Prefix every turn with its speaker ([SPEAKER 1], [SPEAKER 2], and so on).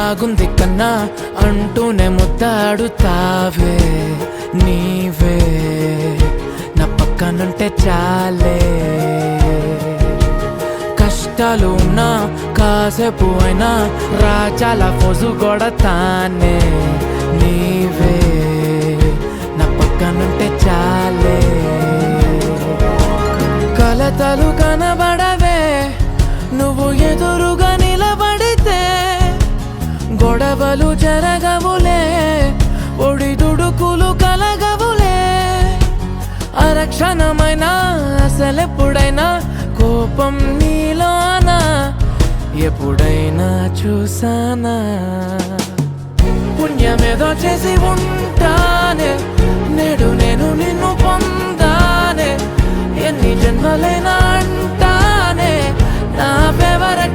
[SPEAKER 1] బాగుంది కన్నా అంటూనే ముద్దాడుతావే నీవే నా పక్కనుంటే చాలే కష్టాలు ఉన్నా కాసేపు అయినా రాజాల ఫోజు కొడతానే నీవే నా పక్కనుంటే చాలే కలతలు కనబడవే నువ్వు ఎదురుగా నిలబడితే గొడవలు జరగవులే ఒడిదుడుకులు కలగవులే అరక్షణమైనా అసలెప్పుడైనా కోపం నీలోనా ఎప్పుడైనా చూసానా పుణ్యమేదో చేసి ఉంటానే నేడు నేను నిన్ను పొందానే ఎన్ని జన్మలైనా అంటానే నా ఫేవరెట్